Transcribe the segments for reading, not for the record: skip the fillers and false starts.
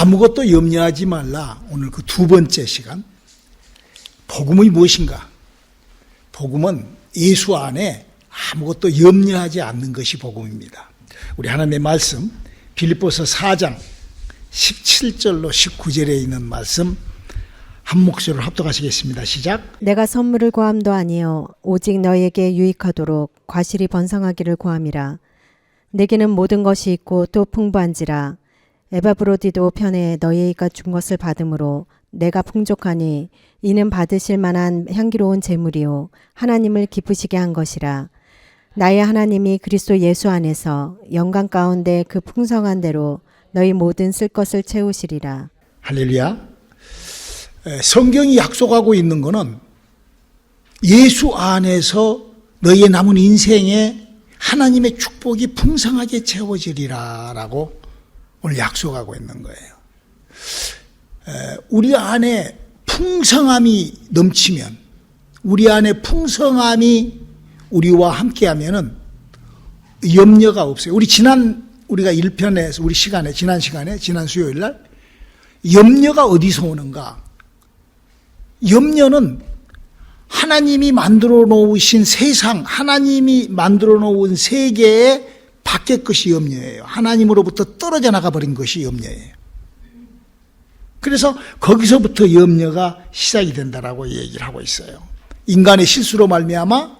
아무것도 염려하지 말라. 오늘 그 두 번째 시간. 복음이 무엇인가? 복음은 예수 안에 아무것도 염려하지 않는 것이 복음입니다. 우리 하나님의 말씀 빌립보서 4장 17절로 19절에 있는 말씀 한 목소리로 합독하시겠습니다. 시작. 내가 선물을 구함도 아니요 오직 너에게 유익하도록 과실이 번성하기를 구함이라. 내게는 모든 것이 있고 또 풍부한지라. 에바브로디도 편에 너희가 준 것을 받음으로 내가 풍족하니 이는 받으실 만한 향기로운 제물이요 하나님을 기쁘시게 한 것이라. 나의 하나님이 그리스도 예수 안에서 영광 가운데 그 풍성한 대로 너희 모든 쓸 것을 채우시리라. 할렐루야. 성경이 약속하고 있는 것은 예수 안에서 너희의 남은 인생에 하나님의 축복이 풍성하게 채워지리라 라고 오늘 약속하고 있는 거예요. 우리 안에 풍성함이 넘치면, 우리 안에 풍성함이 우리와 함께하면은 염려가 없어요. 우리가 1편에서 우리 시간에, 지난 수요일 날 염려가 어디서 오는가? 염려는 하나님이 만들어 놓으신 세상, 하나님이 만들어 놓은 세계의 밖의 것이 염려예요. 하나님으로부터 떨어져 나가 버린 것이 염려예요. 그래서 거기서부터 염려가 시작이 된다라고 얘기를 하고 있어요. 인간의 실수로 말미암아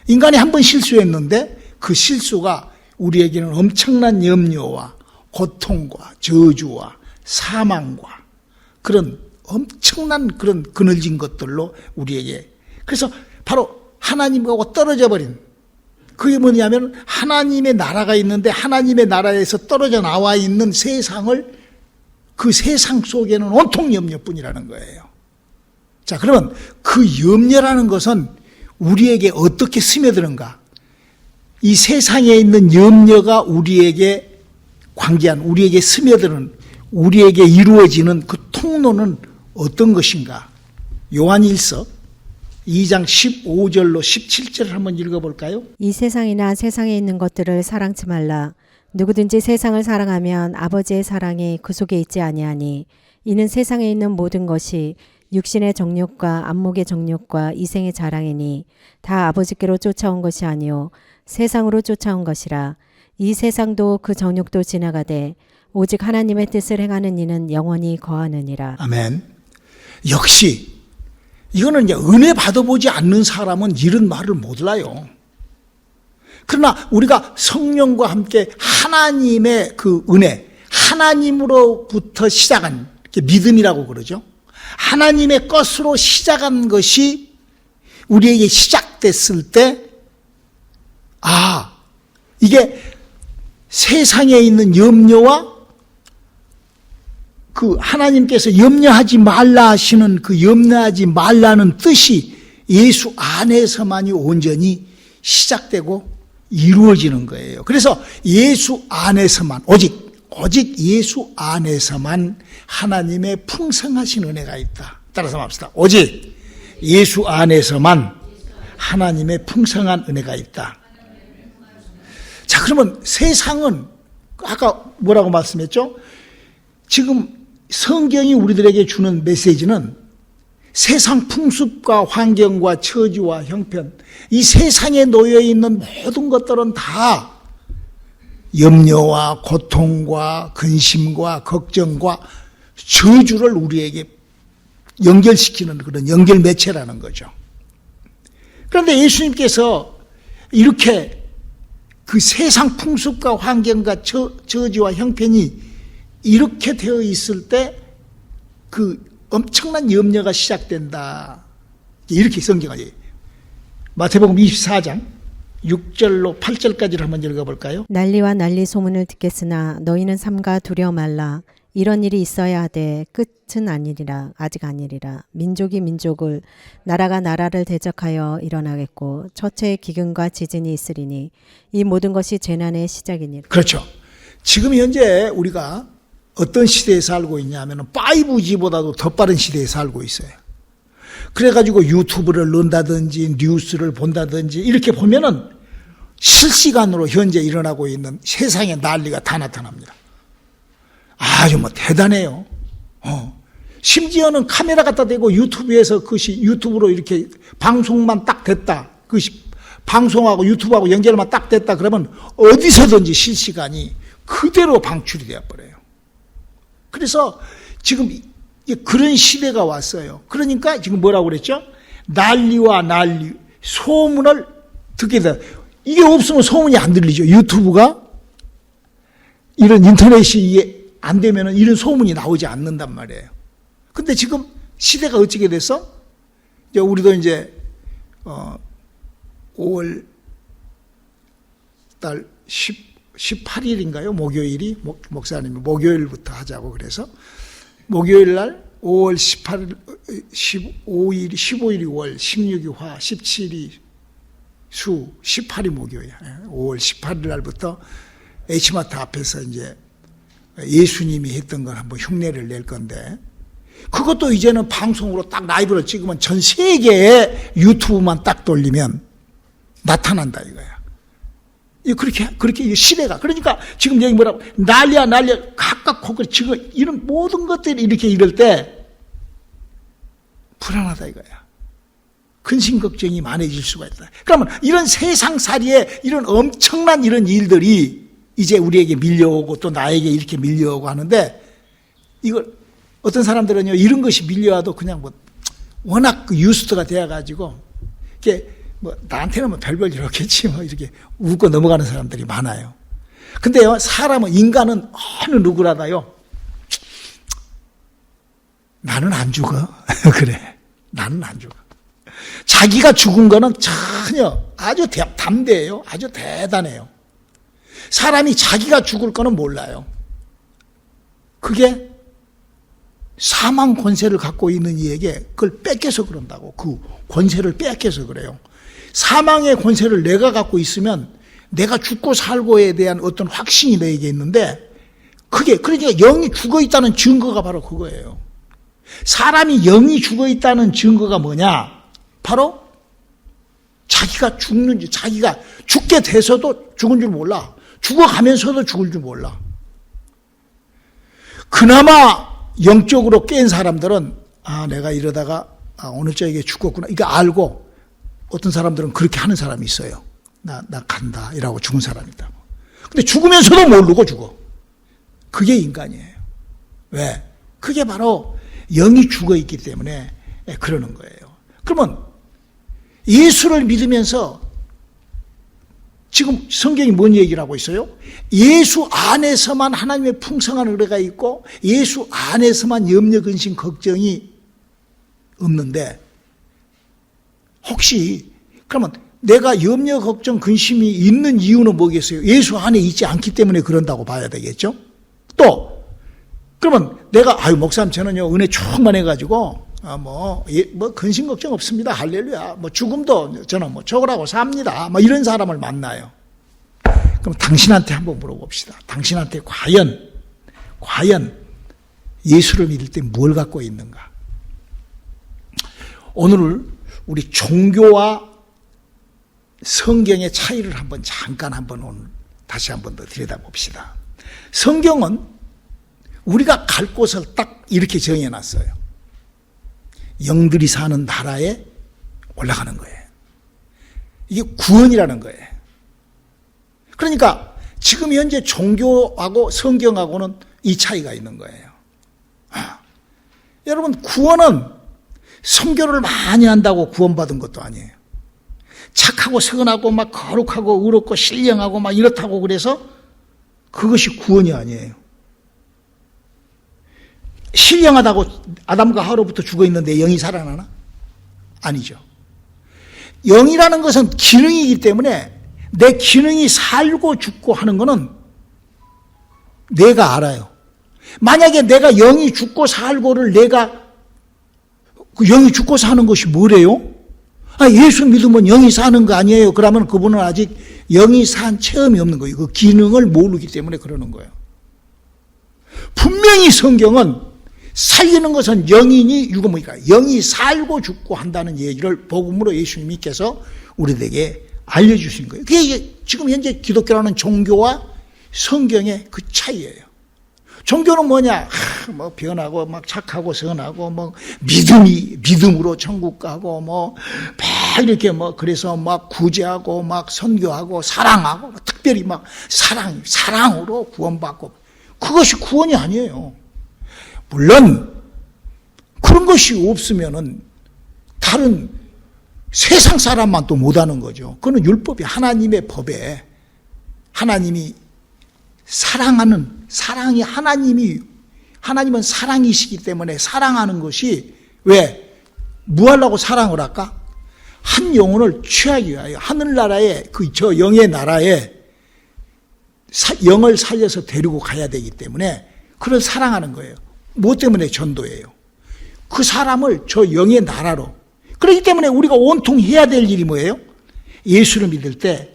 인간이 한 번 실수했는데 그 실수가 우리에게는 엄청난 염려와 고통과 저주와 사망과 그런 엄청난 그런 그늘진 것들로 우리에게, 그래서 바로 하나님하고 떨어져 버린, 그게 뭐냐면 하나님의 나라가 있는데 하나님의 나라에서 떨어져 나와 있는 세상을, 그 세상 속에는 온통 염려뿐이라는 거예요. 자, 그러면 그 염려라는 것은 우리에게 어떻게 스며드는가? 이 세상에 있는 염려가 우리에게 관계한, 우리에게 스며드는, 우리에게 이루어지는 그 통로는 어떤 것인가? 요한일서 2장 15절로 17절을 한번 읽어볼까요? 이 세상이나 세상에 있는 것들을 사랑치 말라. 누구든지 세상을 사랑하면 아버지의 사랑이 그 속에 있지 아니하니 이는 세상에 있는 모든 것이 육신의 정욕과 안목의 정욕과 이생의 자랑이니 다 아버지께로 쫓아온 것이 아니요 세상으로 쫓아온 것이라. 이 세상도 그 정욕도 지나가되 오직 하나님의 뜻을 행하는 이는 영원히 거하느니라. 아멘. 역시 이거는 이제 은혜 받아보지 않는 사람은 이런 말을 못 알아요. 그러나 우리가 성령과 함께 하나님의 그 은혜, 하나님으로부터 시작한 믿음이라고 그러죠. 하나님의 것으로 시작한 것이 우리에게 시작됐을 때, 아, 이게 세상에 있는 염려와 그 하나님께서 염려하지 말라 하시는 그 염려하지 말라는 뜻이 예수 안에서만이 온전히 시작되고 이루어지는 거예요. 그래서 예수 안에서만, 오직 예수 안에서만 하나님의 풍성하신 은혜가 있다. 따라서 합시다. 오직 예수 안에서만 하나님의 풍성한 은혜가 있다. 자, 그러면 세상은 아까 뭐라고 말씀했죠? 지금 성경이 우리들에게 주는 메시지는 세상 풍습과 환경과 처지와 형편, 이 세상에 놓여 있는 모든 것들은 다 염려와 고통과 근심과 걱정과 저주를 우리에게 연결시키는 그런 연결 매체라는 거죠. 그런데 예수님께서 이렇게 그 세상 풍습과 환경과 저주와 형편이 이렇게 되어 있을 때 그 엄청난 염려가 시작된다. 이렇게 성경을, 마태복음 24장 6절로 8절까지를 한번 읽어볼까요? 난리와 난리 소문을 듣겠으나 너희는 삼가 두려워 말라. 이런 일이 있어야 하되 끝은 아니리라. 아직 아니리라. 민족이 민족을, 나라가 나라를 대적하여 일어나겠고 처체의 기근과 지진이 있으리니 이 모든 것이 재난의 시작이니라. 그렇죠. 지금 현재 우리가 어떤 시대에 살고 있냐면 5G보다도 더 빠른 시대에 살고 있어요. 그래가지고 유튜브를 넣는다든지 뉴스를 본다든지 이렇게 보면은 실시간으로 현재 일어나고 있는 세상의 난리가 다 나타납니다. 아주 뭐 대단해요. 심지어는 카메라 갖다 대고 유튜브에서 그것이 유튜브로 이렇게 방송만 딱 됐다. 그것이 방송하고 유튜브하고 연결만 딱 됐다. 그러면 어디서든지 실시간이 그대로 방출이 되어 버려요. 그래서 지금 그런 시대가 왔어요. 그러니까 지금 뭐라고 그랬죠? 난리와 난리, 소문을 듣게 돼. 이게 없으면 소문이 안 들리죠. 유튜브가 이런 인터넷이 이게 안 되면은 이런 소문이 나오지 않는단 말이에요. 근데 지금 시대가 어떻게 됐어? 이제 우리도 이제 5월 달 18일인가요? 목요일이 목사님이 목요일부터 하자고 그래서 목요일 날 5월 18일, 15일이 5월, 16이 화, 17이 수, 18이 목요일. 5월 18일 날부터 H마트 앞에서 이제 예수님이 했던 걸 한번 흉내를 낼 건데, 그것도 이제는 방송으로 딱 라이브로 찍으면 전 세계에 유튜브만 딱 돌리면 나타난다 이거야. 그렇게 시대가. 그러니까 지금 여기 뭐라고, 난리야. 각각 코그 지금 이런 모든 것들이 이렇게 이럴 때 불안하다 이거야. 근심 걱정이 많아질 수가 있다. 그러면 이런 세상살이에 이런 엄청난 이런 일들이 이제 우리에게 밀려오고 또 나에게 이렇게 밀려오고 하는데, 이걸 어떤 사람들은요, 이런 것이 밀려와도 그냥 뭐 워낙 그 유스트가 되어가지고 이게 뭐 나한테는 뭐 별별 일 없겠지 뭐 이렇게 웃고 넘어가는 사람들이 많아요. 근데요, 사람은, 인간은 어느 누구라다요, 나는 안 죽어. 그래, 나는 안 죽어. 자기가 죽은 거는 전혀 아주 담대해요. 아주 대단해요. 사람이 자기가 죽을 거는 몰라요. 그게 사망 권세를 갖고 있는 이에게 그걸 뺏겨서 그런다고. 그 권세를 뺏겨서 그래요. 사망의 권세를 내가 갖고 있으면 내가 죽고 살고에 대한 어떤 확신이 너에게 있는데, 그게, 그러니까 영이 죽어 있다는 증거가 바로 그거예요. 사람이 영이 죽어 있다는 증거가 뭐냐? 바로 자기가 죽는지, 자기가 죽게 돼서도 죽은 줄 몰라. 죽어가면서도 죽을 줄 몰라. 그나마 영적으로 깬 사람들은, 내가 이러다가 오늘 저에게 죽었구나 이거 알고, 어떤 사람들은 그렇게 하는 사람이 있어요. 나 간다 이라고 죽은 사람이 있다고. 근데 죽으면서도 모르고 죽어. 그게 인간이에요. 왜? 그게 바로 영이 죽어 있기 때문에 그러는 거예요. 그러면 예수를 믿으면서 지금 성경이 뭔 얘기를 하고 있어요? 예수 안에서만 하나님의 풍성한 은혜가 있고 예수 안에서만 염려, 근심, 걱정이 없는데, 혹시 그러면 내가 염려, 걱정, 근심이 있는 이유는 뭐겠어요? 예수 안에 있지 않기 때문에 그런다고 봐야 되겠죠? 또 그러면 내가 목사님 저는요 은혜 충만해가지고 뭐 근심 걱정 없습니다. 할렐루야. 뭐 죽음도 저는 뭐 저거라고 삽니다. 뭐 이런 사람을 만나요. 그럼 당신한테 한번 물어봅시다. 당신한테 과연 예수를 믿을 때 뭘 갖고 있는가? 오늘 우리 종교와 성경의 차이를 잠깐 오늘 다시 한번 더 들여다봅시다. 성경은 우리가 갈 곳을 딱 이렇게 정해놨어요. 영들이 사는 나라에 올라가는 거예요. 이게 구원이라는 거예요. 그러니까 지금 현재 종교하고 성경하고는 이 차이가 있는 거예요. 여러분, 구원은 선교를 많이 한다고 구원받은 것도 아니에요. 착하고 선하고 막 거룩하고 의롭고 신령하고 막 이렇다고 그래서 그것이 구원이 아니에요. 신령하다고 아담과 하와로부터 죽어 있는데 영이 살아나나? 아니죠. 영이라는 것은 기능이기 때문에 내 기능이 살고 죽고 하는 것은 내가 알아요. 만약에 내가 영이 죽고 살고를 내가 그 영이 죽고 사는 것이 뭐래요? 예수 믿으면 영이 사는 거 아니에요. 그러면 그분은 아직 영이 산 체험이 없는 거예요. 그 기능을 모르기 때문에 그러는 거예요. 분명히 성경은 살리는 것은 영이니 유고무니까 영이 살고 죽고 한다는 얘기를 복음으로 예수님께서 우리에게 알려주신 거예요. 그게 지금 현재 기독교라는 종교와 성경의 그 차이예요. 종교는 뭐냐? 뭐 변하고 막 착하고 선하고 뭐 믿음으로 천국 가고 뭐 막 이렇게 뭐 그래서 막 구제하고 막 선교하고 사랑하고 특별히 막 사랑으로 구원받고 그것이 구원이 아니에요. 물론 그런 것이 없으면은 다른 세상 사람만 또 못하는 거죠. 그건 율법이 하나님의 법에 하나님이 사랑이 하나님은 사랑이시기 때문에 사랑하는 것이 왜? 뭐 하려고 사랑을 할까? 한 영혼을 취하기 위하여 하늘나라에 저 영의 나라에 영을 살려서 데리고 가야 되기 때문에 그걸 사랑하는 거예요. 뭐 때문에 전도예요? 그 사람을 저 영의 나라로. 그렇기 때문에 우리가 온통 해야 될 일이 뭐예요? 예수를 믿을 때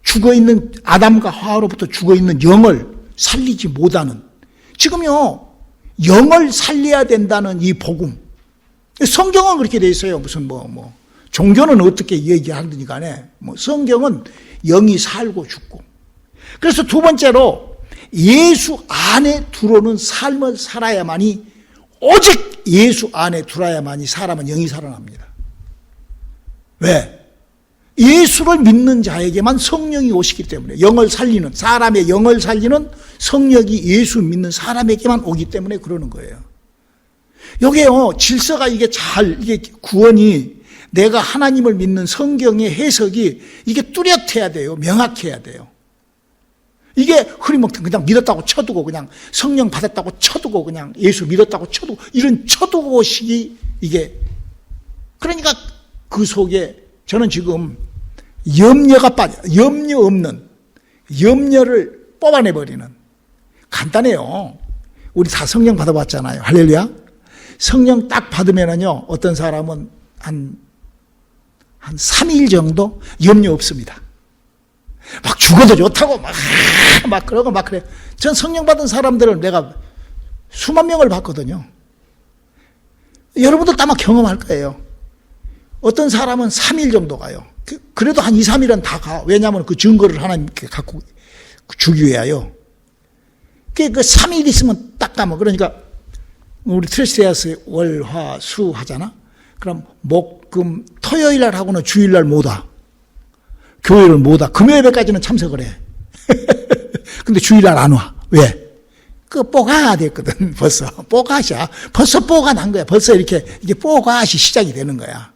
죽어있는 아담과 하와로부터 죽어있는 영을 살리지 못하는, 지금요 영을 살려야 된다는 이 복음, 성경은 그렇게 돼 있어요. 무슨 종교는 어떻게 얘기하든지 간에 성경은 영이 살고 죽고. 그래서 두 번째로 예수 안에 들어오는 삶을 살아야만이, 오직 예수 안에 들어야만이 사람은 영이 살아납니다. 왜? 예수를 믿는 자에게만 성령이 오시기 때문에, 사람의 영을 살리는 성령이 예수 믿는 사람에게만 오기 때문에 그러는 거예요. 여기에요, 질서가 이게 구원이 내가 하나님을 믿는 성경의 해석이 이게 뚜렷해야 돼요. 명확해야 돼요. 이게 흐리멍텅 그냥 믿었다고 쳐두고, 그냥 성령 받았다고 쳐두고, 그냥 예수 믿었다고 쳐두고, 이런 쳐두고식이 이게, 그러니까 그 속에 저는 지금 염려 없는, 염려를 뽑아내버리는, 간단해요. 우리 다 성령 받아봤잖아요. 할렐루야. 성령 딱 받으면은요, 어떤 사람은 한 3일 정도 염려 없습니다. 막 죽어도 좋다고 막 그러고 막 그래. 전 성령 받은 사람들을 내가 수만 명을 봤거든요. 여러분들도 아마 경험할 거예요. 어떤 사람은 3일 정도 가요. 그래도 한 2, 3일은 다 가. 왜냐하면 그 증거를 하나님께 갖고 주기 위하여. 그 3일 있으면 딱 가면, 그러니까 우리 트레스테아스 월, 화, 수 하잖아. 그럼 목, 금, 토요일 날 하고는 주일 날 못 와. 교회를 못 와. 금요일까지는 참석을 해. 근데 주일 날 안 와. 왜? 그 뽀가 됐거든. 벌써 뽀가시야. 벌써 뽀가 난 거야. 벌써 이게 뽀가시 시작이 되는 거야.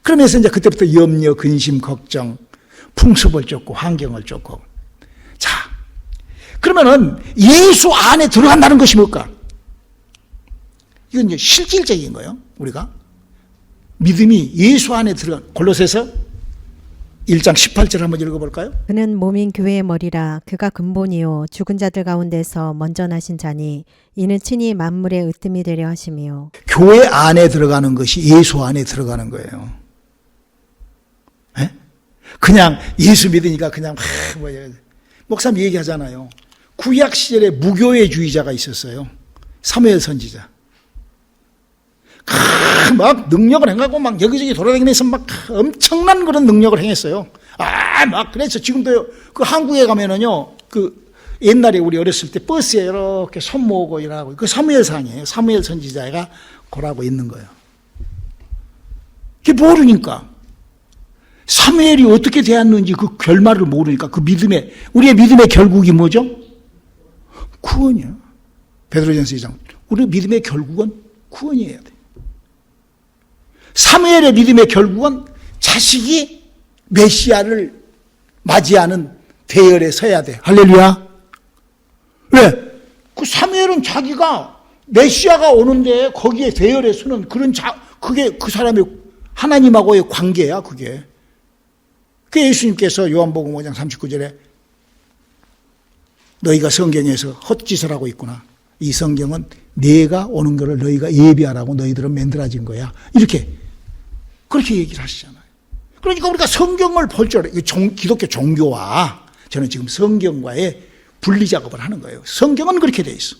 그러면서 이제 그때부터 염려, 근심, 걱정, 풍습을 쫓고 환경을 쫓고. 자, 그러면은 예수 안에 들어간다는 것이 뭘까? 이건 이제 실질적인 거예요. 우리가 믿음이 예수 안에 들어간, 골로새서 1장 18절 한번 읽어볼까요? 그는 몸인 교회의 머리라. 그가 근본이요 죽은 자들 가운데서 먼저 나신 자니 이는 친히 만물의 으뜸이 되려 하심이요. 교회 안에 들어가는 것이 예수 안에 들어가는 거예요. 에? 그냥 예수 믿으니까 그냥 목사님 얘기하잖아요. 구약 시절에 무교회주의자가 있었어요. 사무엘 선지자. 막 능력을 행하고 막 여기저기 돌아다니면서 막 엄청난 그런 능력을 행했어요. 막 그래서 지금도 그 한국에 가면은요, 그 옛날에 우리 어렸을 때 버스에 이렇게 손 모으고 이러고, 그 사무엘상이에요. 사무엘 선지자가 고라고 있는 거예요. 그게 모르니까, 사무엘이 어떻게 되었는지 그 결말을 모르니까, 우리의 믿음의 결국이 뭐죠? 구원이야. 베드로전서 2장. 우리 믿음의 결국은 구원이어야 돼. 사무엘의 믿음의 결국은 자식이 메시아를 맞이하는 대열에 서야 돼. 할렐루야. 왜? 그 사무엘은 자기가 메시아가 오는데 거기에 대열에 서는 그게 그 사람의 하나님하고의 관계야, 그게. 그 예수님께서 요한복음 5장 39절에 너희가 성경에서 헛짓을 하고 있구나. 이 성경은 내가 오는 것을 너희가 예비하라고 너희들은 만들어진 거야. 그렇게 얘기를 하시잖아요. 그러니까 우리가 성경을 볼 줄 알아요. 기독교 종교와 저는 지금 성경과의 분리 작업을 하는 거예요. 성경은 그렇게 돼 있어.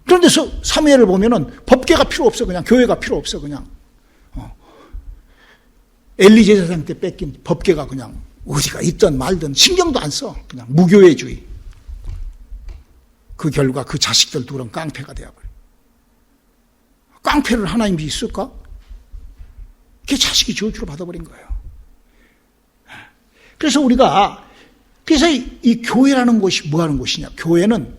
그런데 사무엘을 보면은 법계가 필요 없어. 그냥 교회가 필요 없어. 그냥 엘리 제사장 때 뺏긴 법계가 그냥 어디가 있든 말든 신경도 안 써. 그냥 무교회주의. 그 결과 그 자식들 둘은 깡패가 되어버려. 깡패를 하나님이 있을까? 그게 자식이 저주를 받아버린 거예요. 그래서 이 교회라는 곳이 뭐 하는 곳이냐? 교회는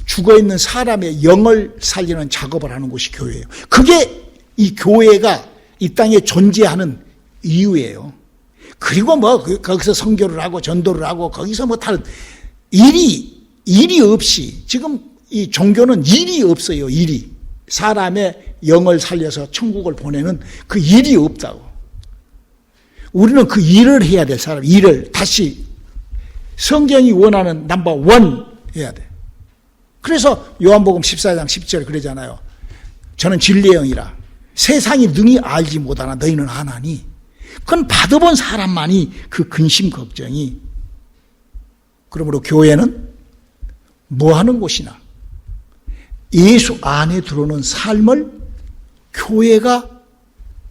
죽어있는 사람의 영을 살리는 작업을 하는 곳이 교회예요. 그게 이 교회가 이 땅에 존재하는 이유예요. 그리고 뭐 거기서 선교를 하고 전도를 하고 거기서 뭐 다른 일이 없이 지금 이 종교는 일이 없어요. 일이 사람의 영을 살려서 천국을 보내는 그 일이 없다고. 우리는 그 일을 해야 될 사람, 일을 다시 성경이 원하는 넘버 원 해야 돼. 그래서 요한복음 14장 10절 그러잖아요. 저는 진리의 영이라 세상이 능히 알지 못하나 너희는 아나니. 그건 받아본 사람만이 그 근심 걱정이. 그러므로 교회는 뭐 하는 곳이나 예수 안에 들어오는 삶을 교회가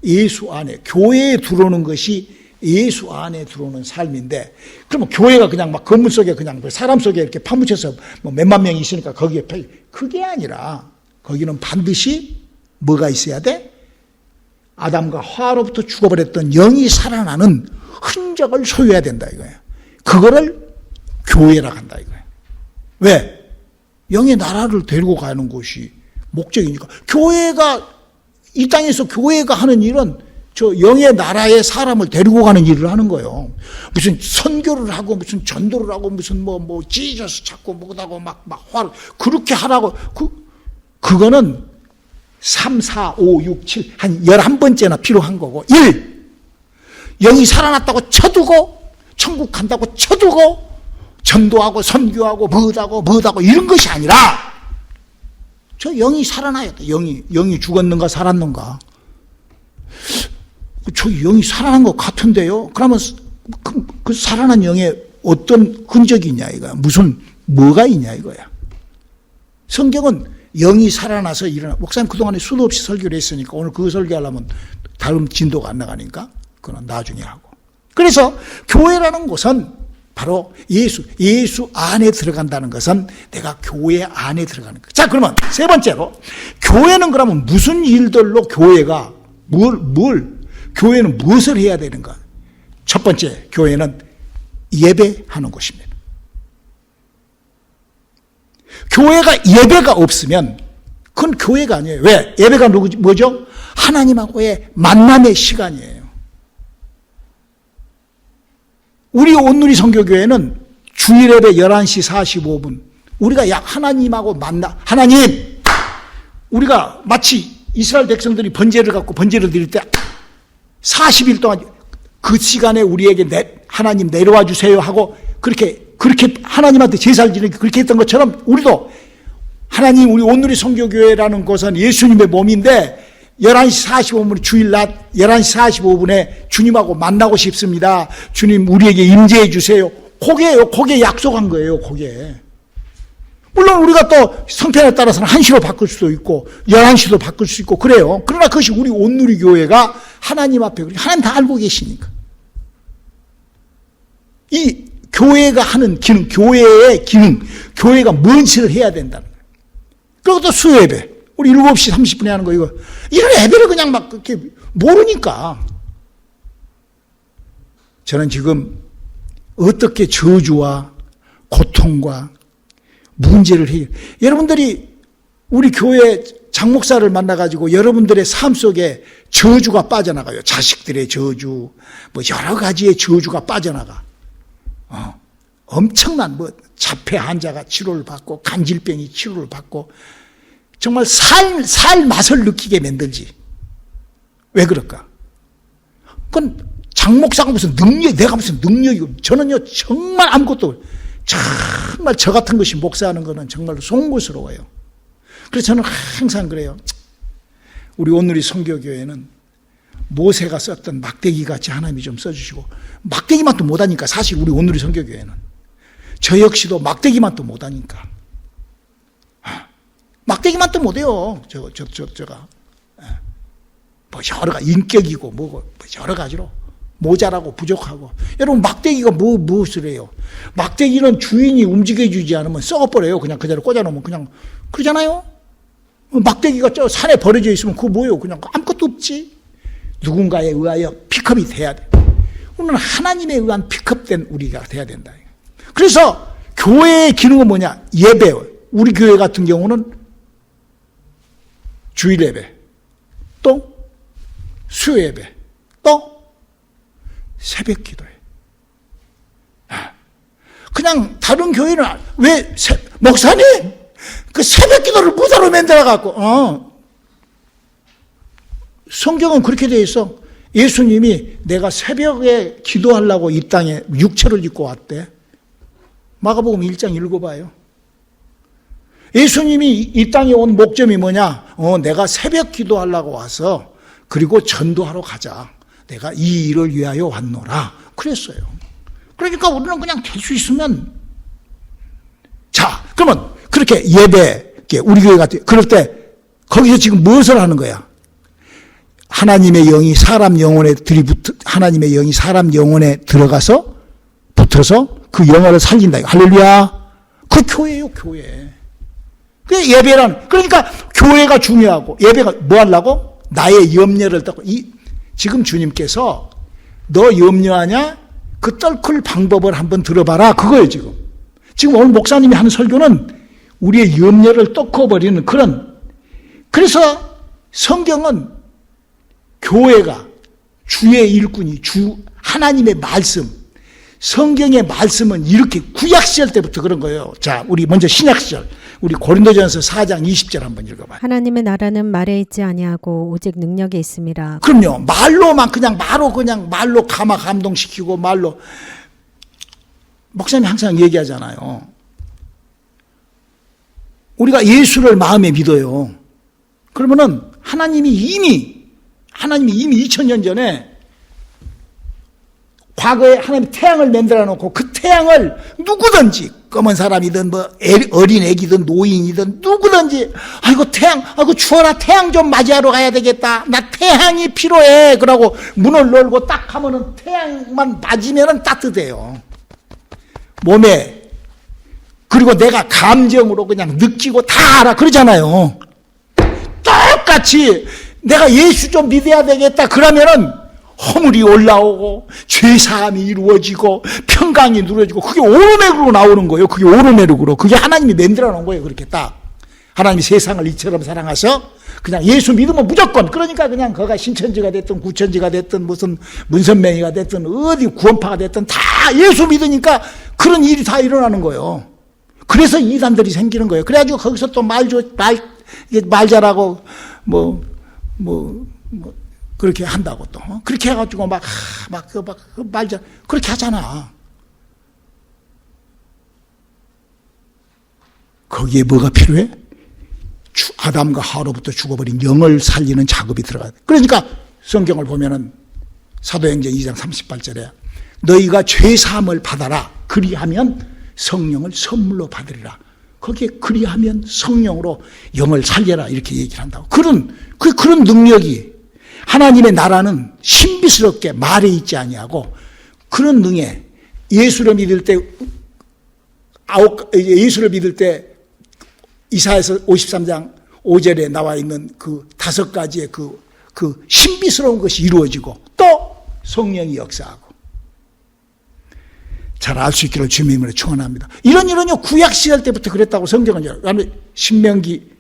예수 안에, 교회에 들어오는 것이 예수 안에 들어오는 삶인데, 그러면 교회가 그냥 막 건물 속에 그냥 사람 속에 이렇게 파묻혀서 뭐 몇만 명이 있으니까 거기에 그게 아니라 거기는 반드시 뭐가 있어야 돼? 아담과 하와로부터 죽어버렸던 영이 살아나는 흔적을 소유해야 된다 이거예요. 그거를 교회라고 한다 이거예요. 왜? 영의 나라를 데리고 가는 것이 목적이니까. 교회가 이 땅에서 교회가 하는 일은 저 영의 나라의 사람을 데리고 가는 일을 하는 거예요. 무슨 선교를 하고 무슨 전도를 하고 무슨 뭐 지저스 찾고 뭐하고 막 그렇게 하라고 그거는 3, 4, 5, 6, 7 한 11번째나 필요한 거고 1. 영이 살아났다고 쳐두고 천국 간다고 쳐두고 전도하고 선교하고 뭐하고 이런 것이 아니라 저 영이 살아나야 돼. 영이 죽었는가 살았는가. 저 영이 살아난 것 같은데요. 그러면 그 살아난 영에 어떤 흔적이 있냐 이거야. 뭐가 있냐 이거야. 성경은 영이 살아나서 일어나. 목사님 그동안에 수도 없이 설교를 했으니까 오늘 그 설교하려면 다른 진도가 안 나가니까 그건 나중에 하고. 그래서 교회라는 곳은 바로 예수 안에 들어간다는 것은 내가 교회 안에 들어가는 것. 자, 그러면 세 번째로 교회는 그러면 무슨 일들로 교회가 교회는 무엇을 해야 되는가? 첫 번째, 교회는 예배하는 곳입니다. 교회가 예배가 없으면 그건 교회가 아니에요. 왜? 예배가 뭐죠? 하나님하고의 만남의 시간이에요. 우리 온누리 선교교회는 주일 예배 11시 45분 우리가 약 하나님하고 하나님, 우리가 마치 이스라엘 백성들이 번제를 갖고 번제를 드릴 때 40일 동안 그 시간에 우리에게 하나님 내려와 주세요 하고 그렇게 하나님한테 제사를 지내고 그렇게 했던 것처럼 우리도 하나님, 우리 온누리 선교교회라는 곳은 예수님의 몸인데 11시 45분 주일 낮 11시 45분에 주님하고 만나고 싶습니다. 주님 우리에게 임재해 주세요. 그게 약속한 거예요. 그게. 물론 우리가 또 성편에 따라서는 1시로 바꿀 수도 있고 11시도 바꿀 수 있고 그래요. 그러나 그것이 우리 온누리 교회가 하나님 앞에 하나님 다 알고 계시니까. 이 교회가 하는 기능, 교회의 기능, 교회가 뭔지를 해야 된다는 거예요. 그리고 또 수요예배. 우리 7시 30분에 하는 거 이거. 이런 예배를 그냥 막 그렇게 모르니까. 저는 지금 어떻게 저주와 고통과 문제를 해요. 여러분들이 우리 교회 장목사를 만나가지고 여러분들의 삶 속에 저주가 빠져나가요. 자식들의 저주, 뭐 여러 가지의 저주가 빠져나가. 엄청난 자폐 환자가 치료를 받고 간질병이 치료를 받고 정말 살 맛을 느끼게 만들지. 왜 그럴까? 그건 장목사가 무슨 내가 무슨 능력이고 저는요 정말 아무것도 정말 저 같은 것이 목사하는 거는 정말 송구스러워요. 그래서 저는 항상 그래요. 우리 온누리 선교교회는 모세가 썼던 막대기 같이 하나님이 좀 써주시고 막대기만 또 못하니까 사실 우리 온누리 선교교회는 저 역시도 막대기만 또 못하니까 막대기만 또 못해요. 제가 뭐 여러 가지 인격이고 뭐고 여러 가지로 모자라고 부족하고. 여러분, 막대기가 무엇을 해요? 막대기는 주인이 움직여주지 않으면 썩어버려요. 그냥 그 자리에 꽂아놓으면 그냥 그러잖아요. 막대기가 저 산에 버려져 있으면 그거 뭐예요? 그냥 아무것도 없지. 누군가에 의하여 픽업이 돼야 돼. 우리는 하나님에 의한 픽업된 우리가 돼야 된다. 그래서 교회의 기능은 뭐냐? 예배. 우리 교회 같은 경우는 주일 예배, 또 수요 예배, 또 새벽 기도회. 그냥 다른 교회는 왜 목사님 그 새벽 기도를 무사로 만들어 갖고 성경은 그렇게 되어 있어. 예수님이 내가 새벽에 기도하려고 이 땅에 육체를 입고 왔대. 마가복음 1장 읽어봐요. 예수님이 이 땅에 온 목적이 뭐냐? 내가 새벽 기도하려고 와서 그리고 전도하러 가자. 내가 이 일을 위하여 왔노라. 그랬어요. 그러니까 우리는 그냥 될 수 있으면 자, 그러면 그렇게 예배, 우리 교회 같은 그럴 때 거기서 지금 무엇을 하는 거야? 하나님의 영이 사람 영혼에 하나님의 영이 사람 영혼에 들어가서 붙어서 그 영혼을 살린다. 할렐루야. 그 교회예요, 교회. 그 예배란, 그러니까 교회가 중요하고 예배가 뭐 하려고? 나의 염려를 떠고. 지금 주님께서 너 염려하냐? 그 떨클 방법을 한번 들어봐라. 그거예요, 지금. 지금 오늘 목사님이 하는 설교는 우리의 염려를 꺾어버리는 그런. 그래서 성경은 교회가 주의 일꾼이 하나님의 말씀, 성경의 말씀은 이렇게 구약시절 때부터 그런 거예요. 자, 우리 먼저 신약시절, 우리 고린도전서 4장 20절 한번 읽어봐요. 하나님의 나라는 말에 있지 아니하고 오직 능력에 있음이라. 그럼요. 말로만 그냥 말로 감동시키고 말로. 목사님이 항상 얘기하잖아요. 우리가 예수를 마음에 믿어요. 그러면은 하나님이 이미 2000년 전에 과거에 하나님이 태양을 만들어 놓고 그 태양을 누구든지 검은 사람이든 뭐 어린 애기든 노인이든 누구든지 아이고 추워라 태양 좀 맞이하러 가야 되겠다. 나 태양이 필요해. 그러고 문을 열고 딱 하면은 태양만 맞으면은 따뜻해요. 몸에. 그리고 내가 감정으로 그냥 느끼고 다 알아. 그러잖아요. 똑같이 내가 예수 좀 믿어야 되겠다. 그러면은 허물이 올라오고 죄사함이 이루어지고 평강이 누려지고 그게 오르내룩으로 나오는 거예요. 그게 오르내룩으로. 그게 하나님이 만들어 놓은 거예요. 그렇게 딱. 하나님이 세상을 이처럼 사랑하셔 그냥 예수 믿으면 무조건. 그러니까 그냥 거가 신천지가 됐든 구천지가 됐든 무슨 문선명이가 됐든 어디 구원파가 됐든 다 예수 믿으니까 그런 일이 다 일어나는 거예요. 그래서 이단들이 생기는 거예요. 그래가지고 거기서 또 말 잘하고 그렇게 한다고 또. 그렇게 해가지고 말 잘, 그렇게 하잖아. 거기에 뭐가 필요해? 아담과 하와로부터 죽어버린 영을 살리는 작업이 들어가야 돼. 그러니까 성경을 보면은 사도행전 2장 38절에 너희가 죄사함을 받아라. 그리하면 성령을 선물로 받으리라. 거기에 그리하면 성령으로 영을 살려라. 이렇게 얘기를 한다고. 그런 능력이 하나님의 나라는 신비스럽게 말에 있지 아니하고 그런 능에 예수를 믿을 때 이사야서 53장 5절에 나와 있는 그 5가지의 그 신비스러운 것이 이루어지고 또 성령이 역사하고 잘 알 수 있기를 주님의 이름으로 축원합니다. 이런요 구약 시절 때부터 그랬다고 성경은. 신명기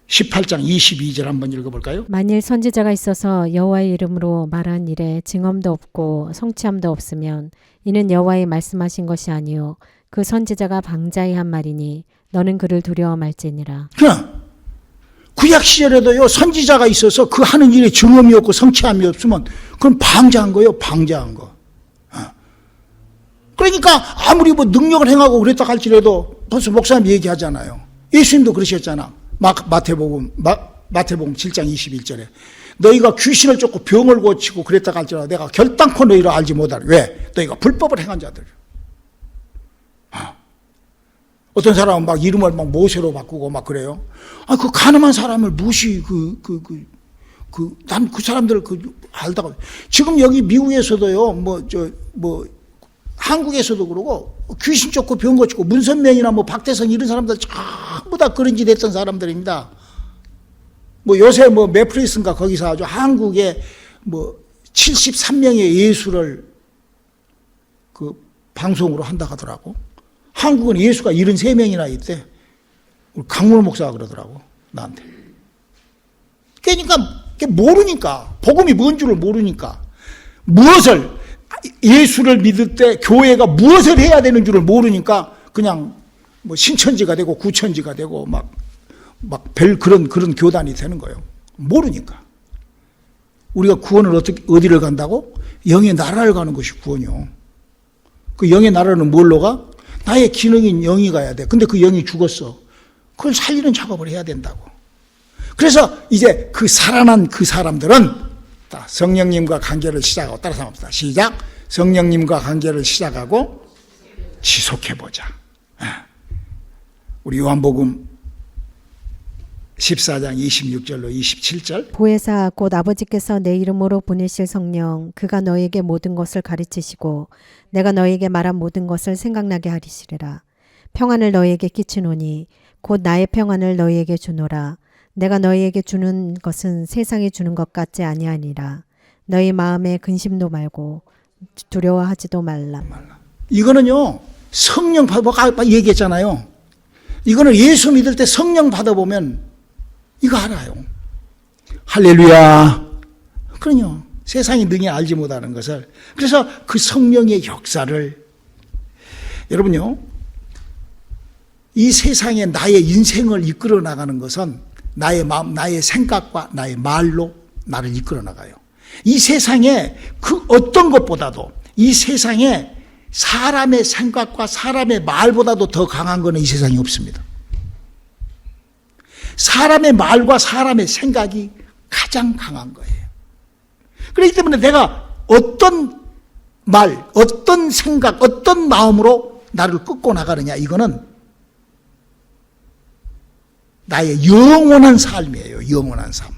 18장 22절 한번 읽어볼까요? 만일 선지자가 있어서 여호와의 이름으로 말한 일에 증언도 없고 성취함도 없으면 이는 여호와의 말씀하신 것이 아니요 그 선지자가 방자히 한 말이니 너는 그를 두려워 말지니라. 구약 시절에도요 선지자가 있어서 그 하는 일에 증언이 없고 성취함이 없으면 그건 방자한 거예요. 방자한 거. 그러니까 아무리 능력을 행하고 그랬다 할지라도 벌써 목사님 얘기하잖아요. 예수님도 그러셨잖아. 마태복음 7장 21절에 너희가 귀신을 쫓고 병을 고치고 그랬다 할지라도 내가 결단코 너희를 알지 못하리. 왜? 너희가 불법을 행한 자들. 어떤 사람은 이름을 모세로 바꾸고 그래요. 그 가늠한 사람을 무시 난 그 사람들 알다가. 지금 여기 미국에서도요, 한국에서도 그러고, 귀신 쫓고 병거 쫓고, 문선명이나 박대성 이런 사람들 전부 다 그런 짓 했던 사람들입니다. 요새 메프리스인가 거기서 아주 한국에 73명의 예수를 방송으로 한다 하더라고. 한국은 예수가 73명이나 있대. 우리 강문호 목사가 그러더라고, 나한테. 그러니까 모르니까, 복음이 뭔 줄을 모르니까, 무엇을, 예수를 믿을 때 교회가 무엇을 해야 되는 줄을 모르니까 그냥 신천지가 되고 구천지가 되고 그런 교단이 되는 거예요. 모르니까. 우리가 구원을 어디를 간다고? 영의 나라를 가는 것이 구원이요. 그 영의 나라는 뭘로 가? 나의 기능인 영이 가야 돼. 근데 그 영이 죽었어. 그걸 살리는 작업을 해야 된다고. 그래서 이제 살아난 그 사람들은 성령님과 관계를 시작하고, 따라서 합시다. 시작. 성령님과 관계를 시작하고 지속해보자. 우리 요한복음 14장 26절로 27절. 보혜사 곧 아버지께서 내 이름으로 보내실 성령 그가 너에게 모든 것을 가르치시고 내가 너에게 말한 모든 것을 생각나게 하리시리라. 평안을 너에게 끼치노니 곧 나의 평안을 너에게 주노라. 내가 너희에게 주는 것은 세상이 주는 것 같지 아니하니라. 너희 마음에 근심도 말고 두려워하지도 말라. 이거는요, 성령 아까 얘기했잖아요. 이거는 예수 믿을 때 성령 받아보면 이거 알아요. 할렐루야. 그럼요. 세상이 능히 알지 못하는 것을. 그래서 그 성령의 역사를, 여러분요, 이 세상에 나의 인생을 이끌어 나가는 것은 나의 마음, 나의 생각과 나의 말로 나를 이끌어 나가요. 이 세상에 그 어떤 것보다도, 이 세상에 사람의 생각과 사람의 말보다도 더 강한 것은 이 세상에 없습니다. 사람의 말과 사람의 생각이 가장 강한 거예요. 그렇기 때문에 내가 어떤 말, 어떤 생각, 어떤 마음으로 나를 끌고 나가느냐, 이거는 나의 영원한 삶이에요. 영원한 삶.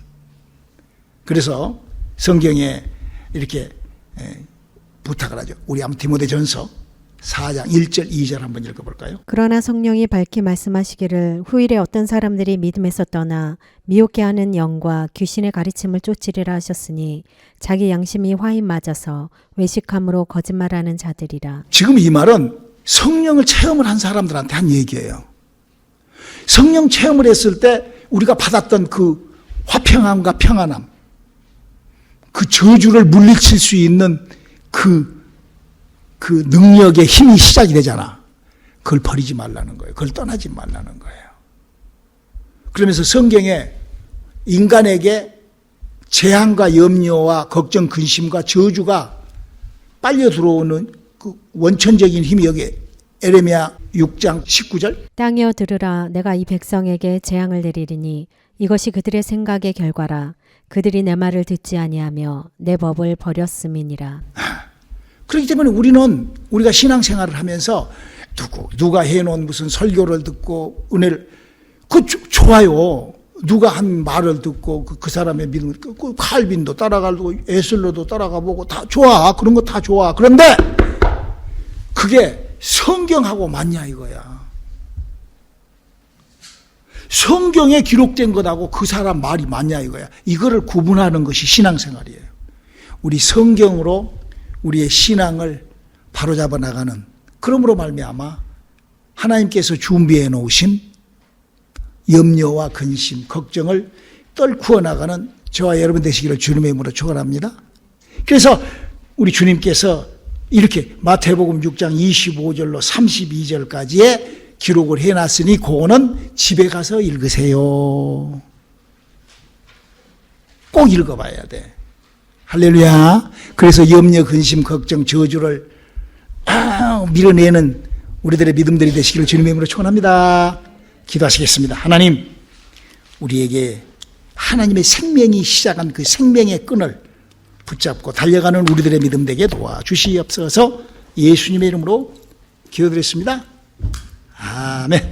그래서 성경에 이렇게 부탁을 하죠. 우리 한번 디모데전서 4장 1절 2절 한번 읽어볼까요? 그러나 성령이 밝히 말씀하시기를 후일에 어떤 사람들이 믿음에서 떠나 미혹게 하는 영과 귀신의 가르침을 쫓으리라 하셨으니 자기 양심이 화인 맞아서 외식함으로 거짓말하는 자들이라. 지금 이 말은 성령을 체험을 한 사람들한테 한 얘기예요. 성령 체험을 했을 때 우리가 받았던 그 화평함과 평안함, 그 저주를 물리칠 수 있는 그 능력의 힘이 시작이 되잖아. 그걸 버리지 말라는 거예요. 그걸 떠나지 말라는 거예요. 그러면서 성경에 인간에게 재앙과 염려와 걱정, 근심과 저주가 빨려 들어오는 그 원천적인 힘이 여기 에레미야 6장 19절. 땅이여 들으라. 내가 이 백성에게 재앙을 내리리니 이것이 그들의 생각의 결과라. 그들이 내 말을 듣지 아니하며 내 법을 버렸음이니라. 그렇기 때문에 우리가 신앙생활을 하면서 누가 해놓은 무슨 설교를 듣고 은혜를, 좋아요. 누가 한 말을 듣고 그 사람의 믿음, 칼빈도 따라가고 에슬러도 따라가 보고 다 좋아. 그런 거 다 좋아. 그런데 그게 성경하고 맞냐 이거야. 성경에 기록된 것하고 그 사람 말이 맞냐 이거야. 이거를 구분하는 것이 신앙생활이에요. 우리 성경으로 우리의 신앙을 바로잡아 나가는, 그러므로 말미암아 하나님께서 준비해 놓으신 염려와 근심, 걱정을 떨구어 나가는 저와 여러분 되시기를 주님의 이름으로 축원합니다. 그래서 우리 주님께서 이렇게 마태복음 6장 25절로 32절까지의 기록을 해놨으니 그거는 집에 가서 읽으세요. 꼭 읽어봐야 돼. 할렐루야. 그래서 염려, 근심, 걱정, 저주를 밀어내는 우리들의 믿음들이 되시기를 주님의 이름으로 축원합니다. 기도하시겠습니다. 하나님, 우리에게 하나님의 생명이 시작한 그 생명의 끈을 붙잡고 달려가는 우리들의 믿음 되게 도와주시옵소서. 예수님의 이름으로 기도드렸습니다. 아멘.